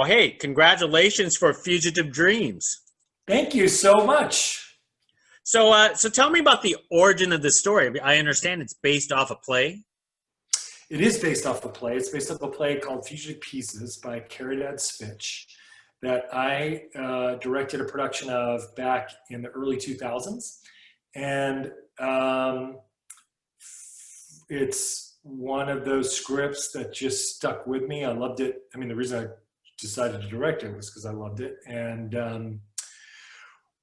Well, hey, congratulations for Fugitive Dreams. Thank you so much. So tell me about the origin of the story. I understand it's based off a play. It is based off a play. It's based off a play called Fugitive Pieces by Fitch that I directed a production of back in the early 2000s. And it's one of those scripts that just stuck with me. I loved it. I mean, the reason I decided to direct it was because I loved it. And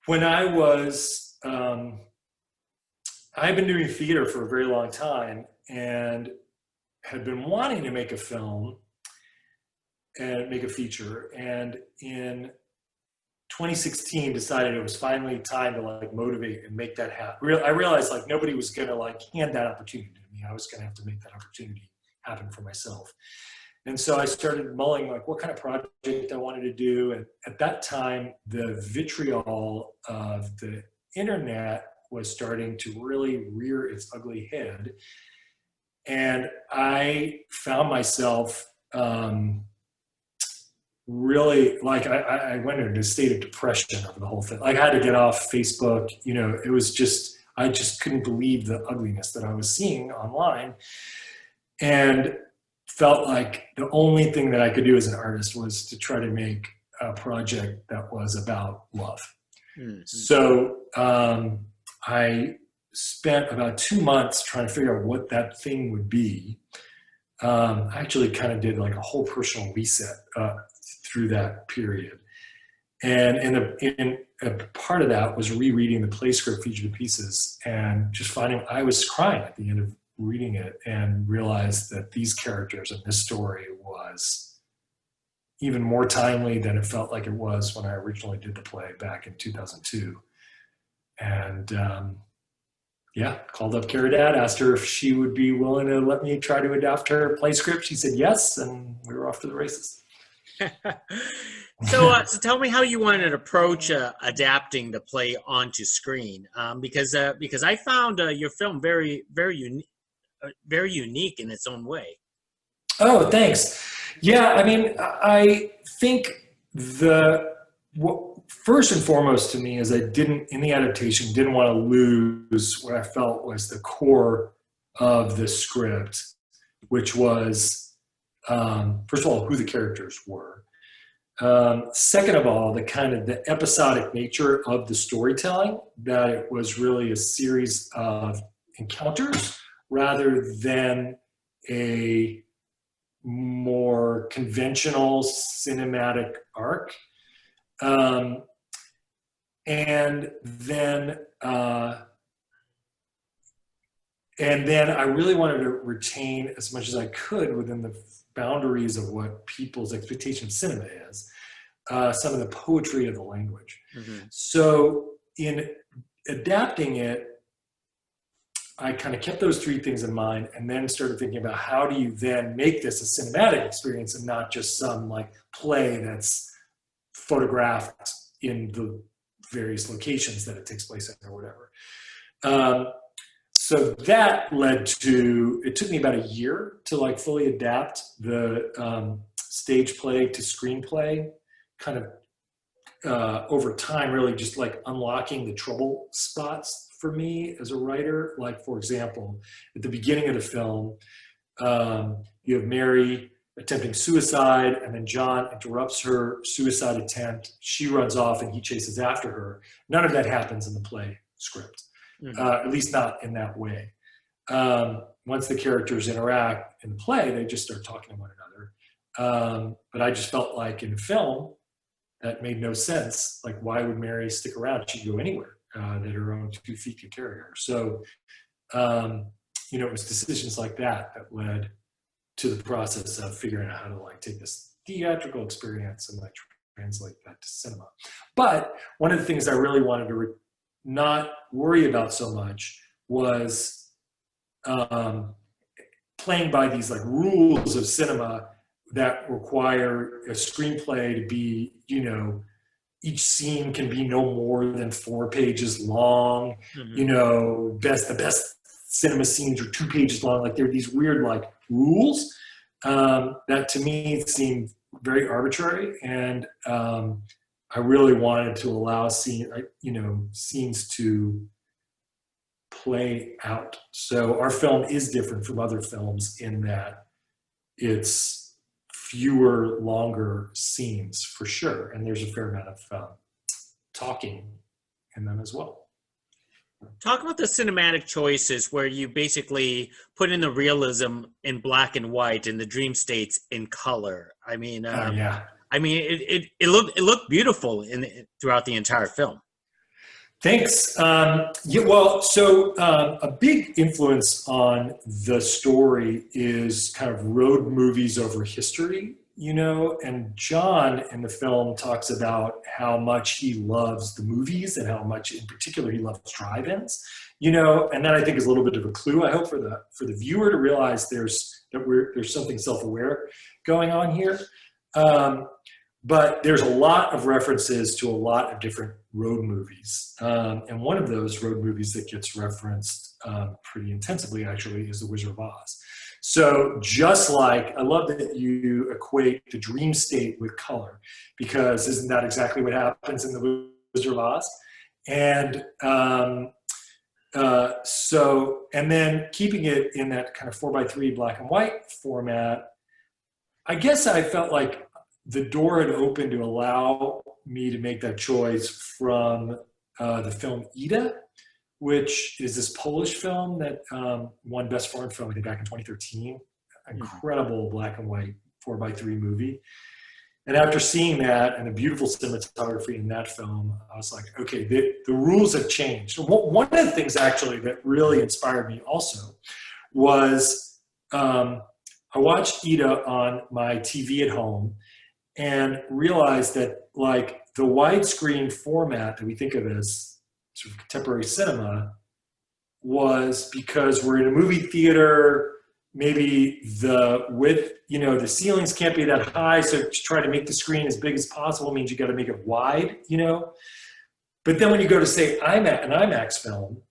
when I was, I've been doing theater for a very long time and had been wanting to make a film and make a feature. And in 2016 decided it was finally time to like motivate and make that happen. I realized like nobody was going to like hand that opportunity to me. I was going to have to make that opportunity happen for myself. And so I started mulling like what kind of project I wanted to do. And at that time, the vitriol of the internet was starting to really rear its ugly head. And I found myself really like I went into a state of depression over the whole thing. Like I had to get off Facebook. You know, it was just, I just couldn't believe the ugliness that I was seeing online. And felt like the only thing that I could do as an artist was to try to make a project that was about love. Mm-hmm. So I spent about 2 months trying to figure out what that thing would be. I actually kind of did like a whole personal reset through that period. And in a part of that was rereading the play script Fugitive Pieces and just finding I was crying at the end of reading it and realized that these characters and this story was even more timely than it felt like it was when I originally did the play back in 2002. And yeah, called up Caridad, asked her if she would be willing to let me try to adapt her play script. She said yes, and we were off to the races. So tell me how you wanted to approach adapting the play onto screen, because I found your film very unique in its own way. Oh, thanks. Yeah, I mean, I think first and foremost to me is I didn't, in the adaptation, didn't want to lose what I felt was the core of the script, which was, first of all, who the characters were. Second of all, the episodic nature of the storytelling, that it was really a series of encounters rather than a more conventional cinematic arc. And then I really wanted to retain as much as I could within the boundaries of what people's expectation of cinema is, some of the poetry of the language. Mm-hmm. So in adapting it, I kind of kept those three things in mind and then started thinking about how do you then make this a cinematic experience and not just some like play that's photographed in the various locations that it takes place in or whatever. So that led to, it took me about a year to like fully adapt the stage play to screenplay, kind of over time, really just like unlocking the trouble spots for me as a writer. Like, for example, at the beginning of the film, you have Mary attempting suicide, and then John interrupts her suicide attempt. She runs off and he chases after her. None of that happens in the play script, at least not in that way. Once the characters interact in the play, they just start talking to one another. But I just felt like in film, that made no sense. Like, why would Mary stick around? She'd go anywhere that her own 2 feet could carry her. So, you know, it was decisions like that that led to the process of figuring out how to like take this theatrical experience and like translate that to cinema. But one of the things I really wanted to not worry about so much was playing by these like rules of cinema that require a screenplay to be, you know, each scene can be no more than 4 pages long. Mm-hmm. You know, the best cinema scenes are 2 pages long. Like there are these weird like rules that to me seemed very arbitrary, and I really wanted to allow scenes to play out. So our film is different from other films in that it's fewer, longer scenes for sure, and there's a fair amount of talking in them as well. Talk about the cinematic choices where you basically put in the realism in black and white and the dream states in color. I mean, Yeah. I mean, it looked beautiful throughout the entire film. Thanks. Yeah, well, so a big influence on the story is kind of road movies over history, you know, and John in the film talks about how much he loves the movies and how much in particular he loves drive-ins, you know, and that I think is a little bit of a clue, I hope, for the viewer to realize there's something self-aware going on here. But there's a lot of references to a lot of different road movies. And one of those road movies that gets referenced pretty intensively, actually, is The Wizard of Oz. So just like, I love that you equate the dream state with color, because isn't that exactly what happens in The Wizard of Oz? And and then keeping it in that kind of 4:3 black and white format, I guess I felt like the door had opened to allow me to make that choice from the film Ida, which is this Polish film that won Best Foreign Film, I think, back in 2013. Incredible black and white 4:3 movie. And after seeing that and the beautiful cinematography in that film, I was like, okay, the rules have changed. One of the things actually that really inspired me also was I watched Ida on my TV at home and realized that, like, the widescreen format that we think of as sort of contemporary cinema was because we're in a movie theater, maybe the width, you know, the ceilings can't be that high, so to try to make the screen as big as possible means you got to make it wide, you know. But then when you go to, say, an IMAX film,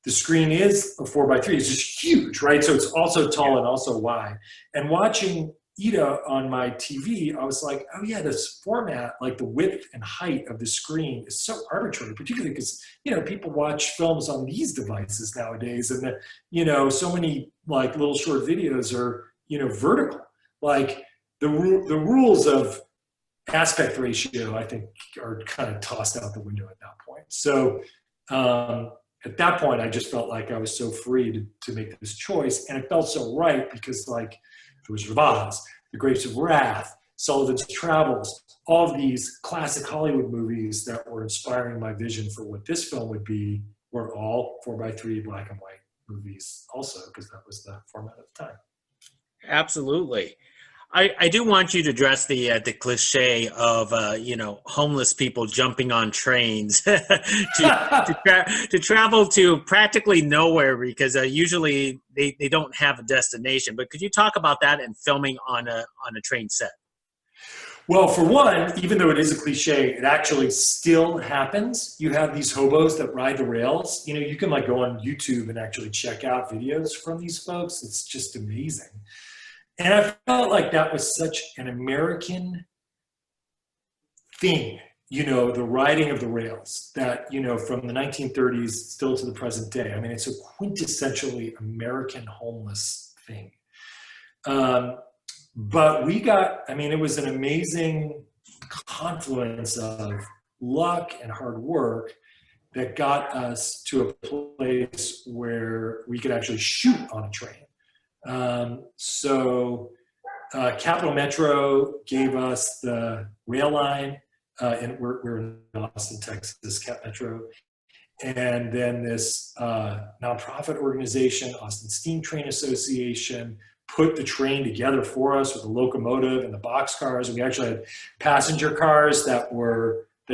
the screen is a 4:3. It's just huge, right? So it's also tall and also wide. And watching Ida on my TV, I was like, oh yeah, this format, like the width and height of the screen is so arbitrary, particularly because, you know, people watch films on these devices nowadays, and the, you know, so many like little short videos are, you know, vertical. Like the rules of aspect ratio, I think, are kind of tossed out the window at that point. So at that point, I just felt like I was so free to make this choice, and it felt so right because, like, The Wizard of Oz, The Grapes of Wrath, Sullivan's Travels, all of these classic Hollywood movies that were inspiring my vision for what this film would be were all 4:3 black and white movies also, because that was the format at the time. Absolutely. I do want you to address the cliche of you know, homeless people jumping on trains to travel to practically nowhere, because usually they don't have a destination. But could you talk about that and filming on a train set? Well, for one, even though it is a cliche, it actually still happens. You have these hobos that ride the rails. You know, you can like go on YouTube and actually check out videos from these folks. It's just amazing. And I felt like that was such an American thing, you know, the riding of the rails, that, you know, from the 1930s still to the present day. I mean, it's a quintessentially American homeless thing. But we got, I mean, it was an amazing confluence of luck and hard work that got us to a place where we could actually shoot on a train. Capital Metro gave us the rail line, and we're in Austin, Texas, Cap Metro. And then this nonprofit organization, Austin Steam Train Association, put the train together for us with the locomotive and the boxcars. And we actually had passenger cars that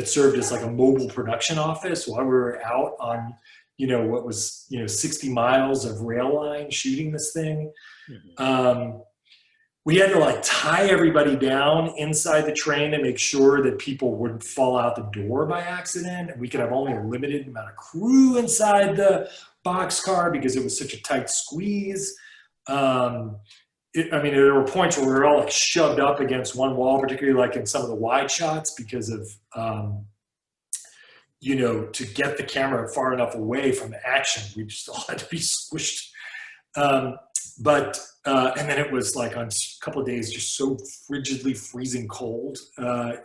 served as like a mobile production office while we were out on, you know, what was, you know, 60 miles of rail line shooting this thing. Mm-hmm. We had to like tie everybody down inside the train to make sure that people wouldn't fall out the door by accident. And we could have only a limited amount of crew inside the boxcar because it was such a tight squeeze. I mean, there were points where we were all like shoved up against one wall, particularly like in some of the wide shots because of, you know, to get the camera far enough away from the action, we just all had to be squished. And then it was like on a couple of days, just so frigidly freezing cold,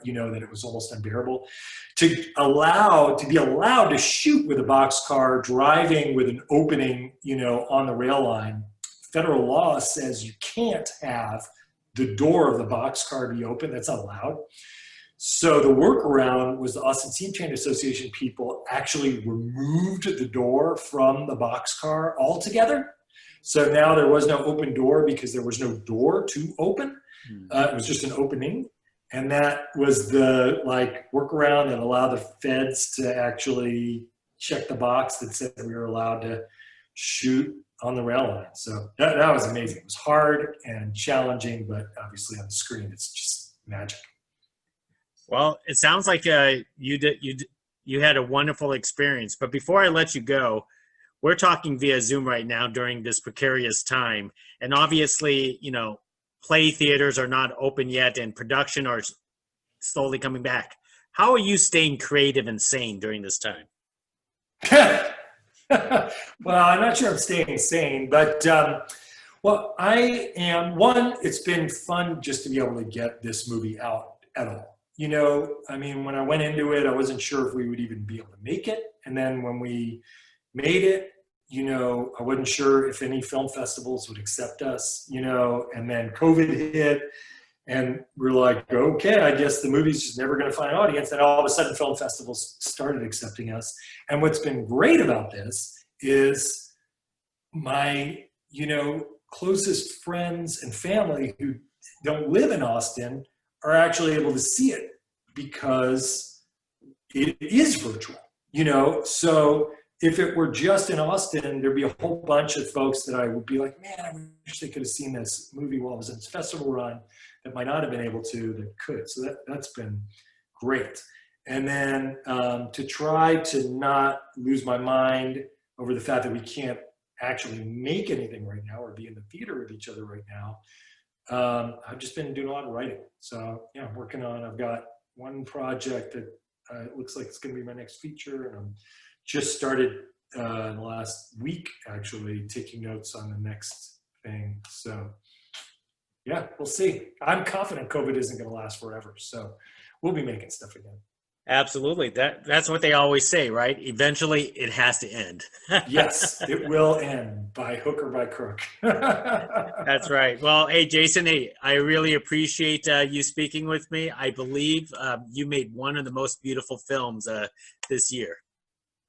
you know, that it was almost unbearable. To be allowed to shoot with a boxcar, driving with an opening, you know, on the rail line, federal law says you can't have the door of the boxcar be open. That's not allowed. So the workaround was the Austin Scene Train Association people actually removed the door from the boxcar altogether. So now there was no open door because there was no door to open. It was just an opening. And that was the like workaround that allowed the feds to actually check the box that said we were allowed to shoot on the rail line. So that was amazing. It was hard and challenging, but obviously on the screen, it's just magic. Well, it sounds like you had a wonderful experience. But before I let you go, we're talking via Zoom right now during this precarious time. And obviously, you know, play theaters are not open yet and production are slowly coming back. How are you staying creative and sane during this time? Well, I'm not sure I'm staying sane, but well, I am. One, it's been fun just to be able to get this movie out at all. You know, I mean, when I went into it, I wasn't sure if we would even be able to make it. And then when we made it, you know, I wasn't sure if any film festivals would accept us, you know, and then COVID hit and we're like, okay, I guess the movie's just never going to find an audience. And all of a sudden film festivals started accepting us. And what's been great about this is my, you know, closest friends and family who don't live in Austin are actually able to see it because it is virtual, you know? So if it were just in Austin, there'd be a whole bunch of folks that I would be like, man, I wish they could have seen this movie while it was in its festival run that might not have been able to, that could. So that's been great. And then to try to not lose my mind over the fact that we can't actually make anything right now or be in the theater with each other right now, I've just been doing a lot of writing. So yeah, I'm working on, I've got one project that it looks like it's going to be my next feature, and I'm just started in the last week actually taking notes on the next thing. So yeah, we'll see. I'm confident COVID isn't going to last forever, so we'll be making stuff again. Absolutely. That's what they always say, right? Eventually it has to end. Yes, it will end by hook or by crook. That's right. Well, hey, Jason, hey, I really appreciate you speaking with me. I believe you made one of the most beautiful films this year.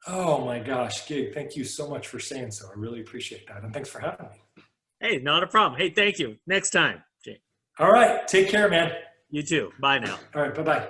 Oh my gosh, Gabe, thank you so much for saying so. I really appreciate that. And thanks for having me. Hey, not a problem. Hey, thank you. Next time. All right, take care, man. You too. Bye now. All right, bye-bye.